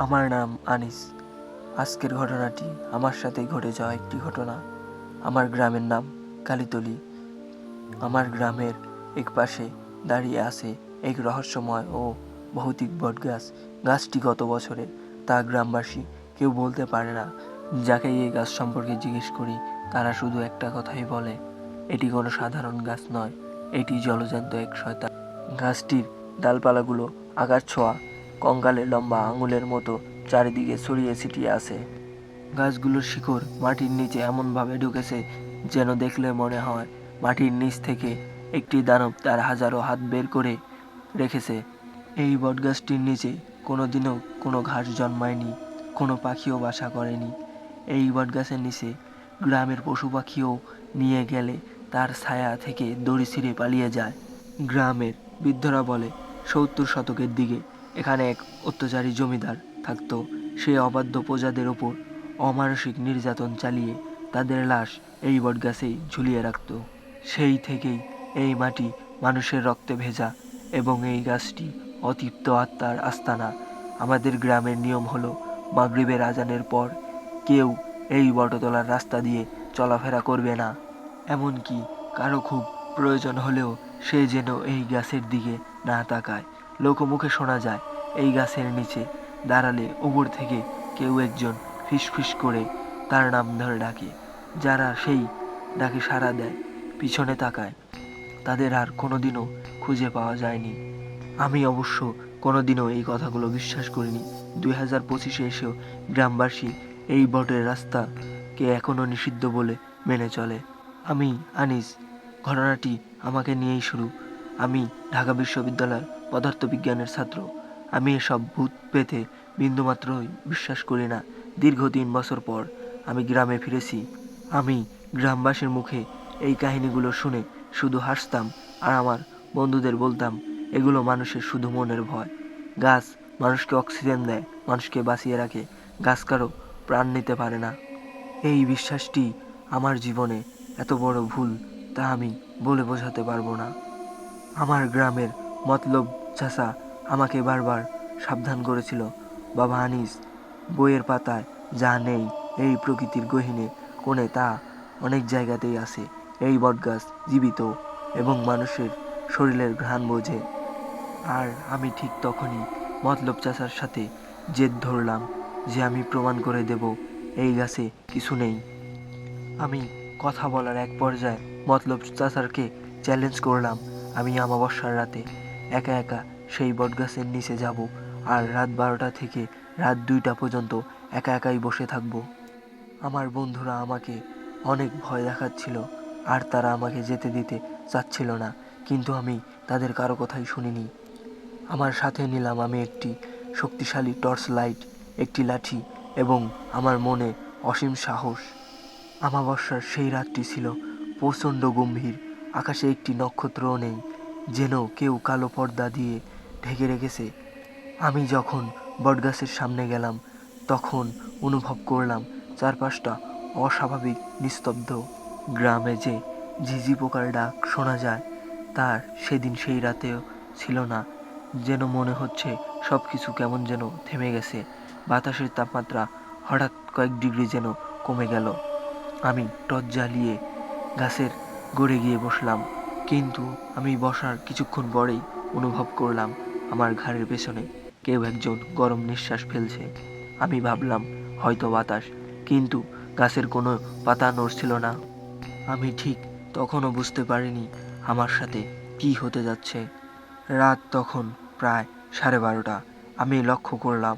আমার নাম আনিস। আজকের ঘটনাটি আমার সাথেই ঘটে যাওয়া একটি ঘটনা। আমার গ্রামের নাম কালীতলী। আমার গ্রামের এক পাশে দাঁড়িয়ে আছে এক রহস্যময় ও ভৌতিক বটগাছ। গাছটি কত বছরের তা গ্রামবাসী কেউ বলতে পারে না। যাকে এই গাছ সম্পর্কে জিজ্ঞেস করি তারা শুধু একটা কথাই বলে, এটি কোনো সাধারণ গাছ নয়, এটি জলজান্ত এক শয়তান। গাছটির ডালপালাগুলো আকাশ ছোঁয়া, কঙ্কালের লম্বা আঙুলের মতো চারিদিকে ছড়িয়ে ছিটিয়ে আছে। গাছগুলোর শিকড় মাটির নিচে এমনভাবে ঢুকেছে যেন দেখলে মনে হয় মাটির নিচ থেকে একটি দানব তার হাজারো হাত বের করে রেখেছে। এই বটগাছটির নিচে কোনোদিনও কোনো ঘাস জন্মায়নি, কোনো পাখিও বাসা করেনি। এই বটগাছের নিচে গ্রামের পশু পাখিও নিয়ে গেলে তার ছায়া থেকে দড়ি ছিঁড়ে পালিয়ে যায়। গ্রামের বৃদ্ধরা বলে 70 শতকের দিকে এখানে এক অত্যাচারী জমিদার থাকতো। সে অবাধ্য প্রজাদের ওপর অমানসিক নির্যাতন চালিয়ে তাদের লাশ এই বটগাছেই ঝুলিয়ে রাখত। সেই থেকেই এই মাটি মানুষের রক্তে ভেজা এবং এই গাছটি অতৃপ্ত আত্মার আস্তানা। আমাদের গ্রামের নিয়ম হলো মাগরিবের আজানের পর কেউ এই বটতলার রাস্তা দিয়ে চলাফেরা করবে না। এমনকি কারো খুব প্রয়োজন হলেও সে যেন এই গাছের দিকে না তাকায়। লোকমুখে শোনা যায় এই গাছের নিচে দাঁড়ালে উপর থেকে কেউ একজন ফিসফিস করে তার নাম ধরে ডাকে। যারা সেই ডাকে সাড়া দেয়, পিছনে তাকায়, তাদের আর কোনোদিনও খুঁজে পাওয়া যায়নি। আমি অবশ্য কোনোদিনও এই কথাগুলো বিশ্বাস করিনি। 2025-এ এসেও গ্রামবাসী এই বটের রাস্তাকে এখনও নিষিদ্ধ বলে মেনে চলে। আমি আনিস। ঘটনাটি আমাকে নিয়েই শুরু। আমি ঢাকা বিশ্ববিদ্যালয়ের পদার্থবিজ্ঞানের ছাত্র। আমি এসব ভূত পেতে বিন্দুমাত্রই বিশ্বাস করি না। দীর্ঘ 3 বছর পর আমি গ্রামে ফিরেছি। আমি গ্রামবাসীর মুখে এই কাহিনীগুলো শুনে শুধু হাসতাম আর আমার বন্ধুদের বলতাম এগুলো মানুষের শুধু মনের ভয়। গাছ মানুষকে অক্সিজেন দেয়, মানুষকে বাঁচিয়ে রাখে। গাছ কারো প্রাণ নিতে পারে না। এই বিশ্বাসটি আমার জীবনে এত বড় ভুল তা আমি বলে বোঝাতে পারবো না। আমার গ্রামের মতলব চাচা আমাকে বারবার সাবধান করেছিল, বাবা আনিস, বইয়ের পাতায় যা নেই এই প্রকৃতির গহীনে কোণে তা অনেক জায়গাতেই আছে। এই বটগাছ জীবিত এবং মানুষের শরীরের ঘ্রাণ বোঝে। আর আমি ঠিক তখনই মতলব চাচার সাথে জেদ ধরলাম যে আমি প্রমাণ করে দেব এই গাছে কিছু নেই। আমি কথা বলার এক পর্যায়ে মতলব চাচারকে চ্যালেঞ্জ করলাম আমি অমাবস্যার রাতে একা একা সেই বটগাছের নিচে যাব আর রাত 12টা থেকে রাত 2টা পর্যন্ত একা একাই বসে থাকব। আমার বন্ধুরা আমাকে অনেক ভয় দেখাচ্ছিল আর তারা আমাকে যেতে দিতে চাচ্ছিল না, কিন্তু আমি তাদের কারো কথাই শুনিনি। আমার সাথে নিলাম আমি একটি শক্তিশালী টর্চ লাইট, একটি লাঠি এবং আমার মনে অসীম সাহস। আমাবস্যার সেই রাতটি ছিল প্রচণ্ড গম্ভীর। আকাশে একটি নক্ষত্রও নেই, যেন কেউ কালো পর্দা দিয়ে ঢেকে রেখেছে। আমি যখন বটগাছের সামনে গেলাম তখন অনুভব করলাম চারপাশটা অস্বাভাবিক নিস্তব্ধ। গ্রামে যে ঝিঝি পোকার ডাক শোনা যায় তার সেদিন সেই রাতেও ছিল না। যেন মনে হচ্ছে সব কিছু কেমন যেন থেমে গেছে। বাতাসের তাপমাত্রা হঠাৎ কয়েক ডিগ্রি যেন কমে গেল। আমি টর্চ জ্বালিয়ে গাছের গোড়ে গিয়ে বসলাম, কিন্তু আমি বসার কিছুক্ষণ পরেই অনুভব করলাম আমার ঘাড়ের পেছনে কেউ একজন গরম নিঃশ্বাস ফেলছে। আমি ভাবলাম হয়তো বাতাস, কিন্তু গাছের কোনো পাতা নড়ছিল না। আমি ঠিক তখনও বুঝতে পারিনি আমার সাথে কি হতে যাচ্ছে। রাত তখন প্রায় 12:30। আমি লক্ষ্য করলাম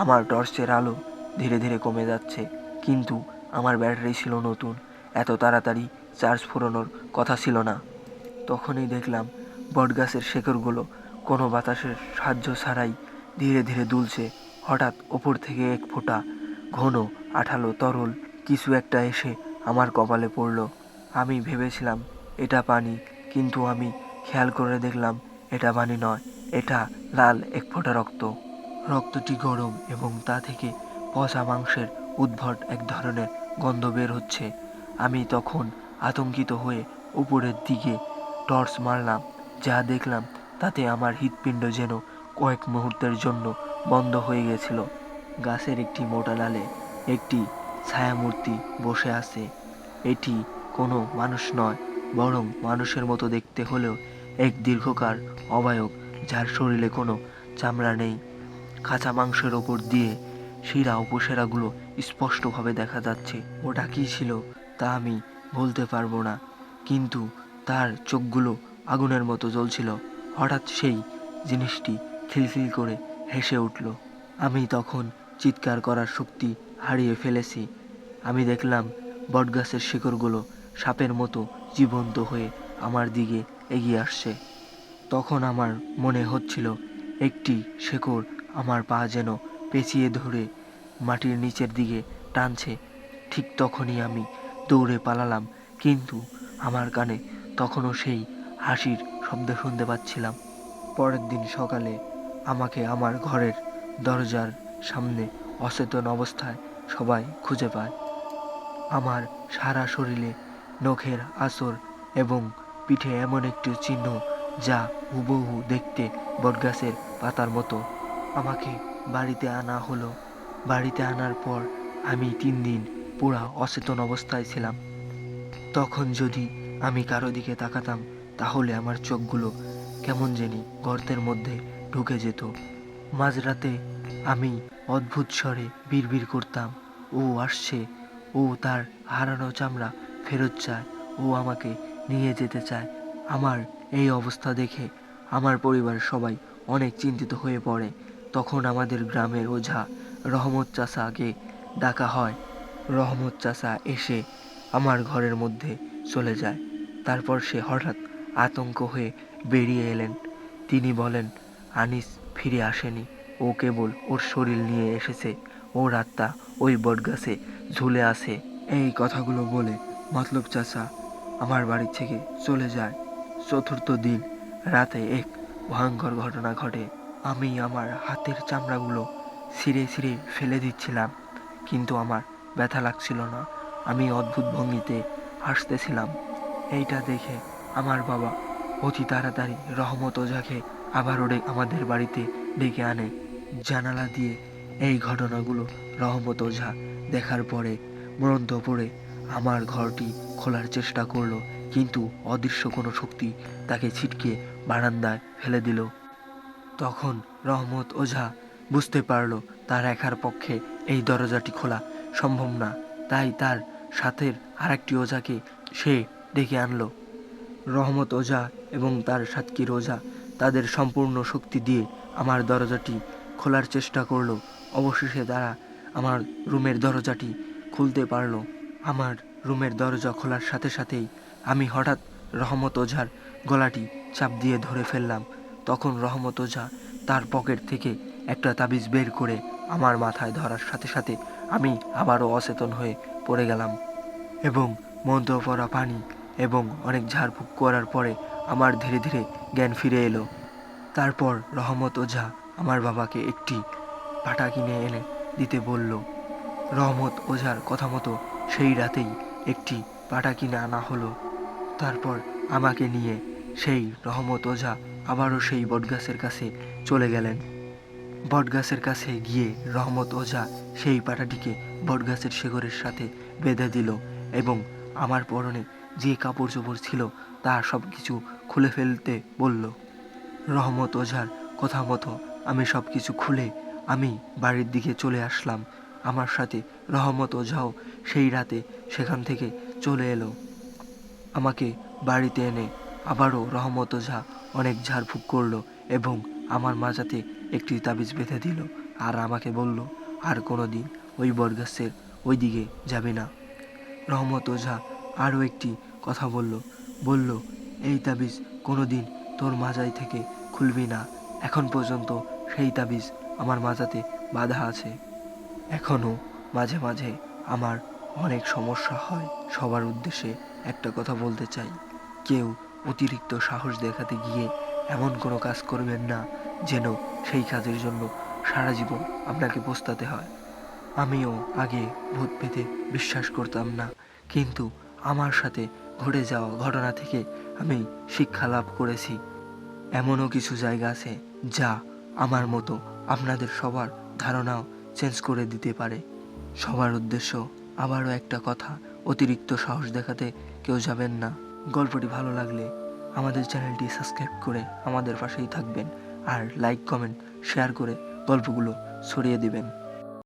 আমার টর্চের আলো ধীরে ধীরে কমে যাচ্ছে, কিন্তু আমার ব্যাটারি ছিল নতুন, এত তাড়াতাড়ি চার্জ ফুরানোর কথা ছিল না। তখনই দেখলাম বটগাছের শেকড়গুলো কোনো বাতাসের সাহায্য ছাড়াই ধীরে ধীরে দুলছে। হঠাৎ ওপর থেকে এক ফোঁটা ঘন আঠালো তরল কিছু একটা এসে আমার কপালে পড়ল। আমি ভেবেছিলাম এটা পানি, কিন্তু আমি খেয়াল করে দেখলাম এটা পানি নয়, এটা লাল এক ফোঁটা রক্ত। রক্তটি গরম এবং তা থেকে পচা মাংসের উদ্ভট এক ধরনের গন্ধ বের হচ্ছে। আমি তখন আতঙ্কিত হয়ে উপরের দিকে টর্চ মারলাম। যা দেখলাম তাতে আমার হৃৎপিণ্ড যেন কয়েক মুহূর্তের জন্য বন্ধ হয়ে গেছিল। গাছের একটি মোটা ডালে একটি ছায়ামূর্তি বসে আছে। এটি কোনো মানুষ নয়, বরং মানুষের মতো দেখতে হলেও এক দীর্ঘকায় অবয়ব, যার শরীরে কোনো চামড়া নেই। কাঁচা মাংসের ওপর দিয়ে শিরা উপশিরাগুলো স্পষ্টভাবে দেখা যাচ্ছে। ওটা কী ছিল তা আমি বলতে পারবো না, কিন্তু তার চোখগুলো আগুনের মতো জ্বলছিল। হঠাৎ সেই জিনিসটি খিলখিল করে হেসে উঠল। আমি তখন চিৎকার করার শক্তি হারিয়ে ফেলেছি। আমি দেখলাম বটগাছের শিকড়গুলো সাপের মতো জীবন্ত হয়ে আমার দিকে এগিয়ে আসছে। তখন আমার মনে হচ্ছিল একটি শেকড় আমার পা যেন পেঁচিয়ে ধরে মাটির নিচের দিকে টানছে। ঠিক তখনই আমি দৌড়ে পালালাম, কিন্তু আমার কানে তখনও সেই হাসির শব্দ শুনতে পাচ্ছিলাম। পরের দিন সকালে আমাকে আমার ঘরের দরজার সামনে অচেতন অবস্থায় সবাই খুঁজে পায়। আমার সারা শরীরে নখের আঁচড় এবং পিঠে এমন একটি চিহ্ন যা হুবহু দেখতে বটগাছের পাতার মতো। আমাকে বাড়িতে আনা হলো। বাড়িতে আনার পর আমি 3 দিন পুরা অচেতন অবস্থায় ছিলাম। তখন যদি আমি কারো দিকে তাকাতাম, তাহলে আমার চোখগুলো কেমন জানি গর্তের মধ্যে ঢুকে যেত। মাঝরাতে আমি অদ্ভুত স্বরে বিড়বিড় করতাম, ও আসছে, ও তার হারানো চামড়া ফেরত চায়, ও আমাকে নিয়ে যেতে চায়। আমার এই অবস্থা দেখে আমার পরিবারের সবাই অনেক চিন্তিত হয়ে পড়ে। তখন আমাদের গ্রামের ওঝা রহমত চাচাকে ডাকা হয়। রহমত চাচা এসে আমার ঘরের মধ্যে চলে যায়। তারপর সে হঠাৎ আতঙ্ক হয়ে বেরিয়ে এলেন। তিনি বলেন, আনিস ফিরে আসেনি, ও কেবল ওর শরীর নিয়ে এসেছে, ওর আত্মা ওই বটগাছে ঝুলে আছে। এই কথাগুলো বলে মতলব চাচা আমার বাড়ি থেকে চলে যায়। চতুর্থ দিন রাতে এক ভয়ঙ্কর ঘটনা ঘটে। আমি আমার হাতের চামড়াগুলো ছিঁড়ে ছিঁড়ে ফেলে দিচ্ছিলাম, কিন্তু আমার ব্যথা লাগছিল না। আমি অদ্ভুত ভঙ্গিতে হাসতেছিলাম। এইটা দেখে আমার বাবা অতি তাড়াতাড়ি রহমত ওঝাকে আবারও আমাদের বাড়িতে ডেকে আনে। জানালা দিয়ে এই ঘটনাগুলো রহমত ওঝা দেখার পরে মরন্ত পড়ে আমার ঘরটি খোলার চেষ্টা করলো, কিন্তু অদৃশ্য কোনো শক্তি তাকে ছিটকে বারান্দায় ফেলে দিল। তখন রহমত ওঝা বুঝতে পারল তার একার পক্ষে এই দরজাটি খোলা সম্ভব না, তাই তার সাথের আরেকটি ওঝাকে সে ডেকে আনলো। রহমত ওঝা এবং তার সাতকির ওঝা তাদের সম্পূর্ণ শক্তি দিয়ে আমার দরজাটি খোলার চেষ্টা করলো। অবশেষে তারা আমার রুমের দরজাটি খুলতে পারলো। আমার রুমের দরজা খোলার সাথে সাথেই আমি হঠাৎ রহমত ওঝার গলাটি চাপ দিয়ে ধরে ফেললাম। তখন রহমত ওঝা তার পকেট থেকে একটা তাবিজ বের করে আমার মাথায় ধরার সাথে সাথে আমি আবারও অচেতন হয়ে পড়ে গেলাম, এবং মন্ত্র পড়া পানি এবং অনেক ঝাড়ফুঁক করার পরে আমার ধীরে ধীরে জ্ঞান ফিরে এলো। তারপর রহমত ওঝা আমার বাবাকে একটি পাটা কিনে এনে দিতে বলল। রহমত ওঝার কথা মতো সেই রাতেই একটি পাটা কিনে আনা হলো। তারপর আমাকে নিয়ে সেই রহমত ওঝা আবারও সেই বটগাছের কাছে চলে গেলেন। বটগাছের কাছে গিয়ে রহমত ওঝা সেই পাটাটিকে বটগাছের শিকড়ের সাথে বেঁধে দিল এবং আমার পরনে যে কাপড় চোপড় ছিল তা সব কিছু খুলে ফেলতে বলল। রহমত ওঝার কথা মতো আমি সব কিছু খুলে আমি বাড়ির দিকে চলে আসলাম। আমার সাথে রহমত ওঝাও সেই রাতে সেখান থেকে চলে এলো। আমাকে বাড়িতে এনে আবারও রহমত ওঝা অনেক ঝাড়ফুঁক করলো এবং আমার মাজাতে একটি তাবিজ বেঁধে দিল, আর আমাকে বলল, আর কোনো দিন ওই বটগাছের ওই দিকে যাবে না। রহমত ওঝা আরও একটি কথা বলল, এই তাবিজ কোনো দিন তোর মাজায় থেকে খুলবি না। এখন পর্যন্ত সেই তাবিজ আমার মাজাতে বাঁধা আছে। এখনও মাঝে মাঝে আমার অনেক সমস্যা হয়। সবার উদ্দেশ্যে একটা কথা বলতে চাই, কেউ অতিরিক্ত সাহস দেখাতে গিয়ে এমন কোনো কাজ করবেন না যেন সেই কাজের জন্য সারা জীবন আপনাকে পস্তাতে হয়। আমিও আগে ভূত পেতে বিশ্বাস করতাম না, কিন্তু আমার সাথে ঘটে যাওয়া ঘটনা থেকে আমি শিক্ষা লাভ করেছি। এমনও কিছু জায়গা আছে যা আমার মতো আপনাদের সবার ধারণাও চেঞ্জ করে দিতে পারে। সবার উদ্দেশ্য আবারও একটা কথা, অতিরিক্ত সাহস দেখাতে কেউ যাবেন না। গল্পটি ভালো লাগলে আমাদের চ্যানেলটি সাবস্ক্রাইব করে আমাদের পাশেই থাকবেন, আর লাইক কমেন্ট শেয়ার করে গল্পগুলো ছড়িয়ে দিবেন।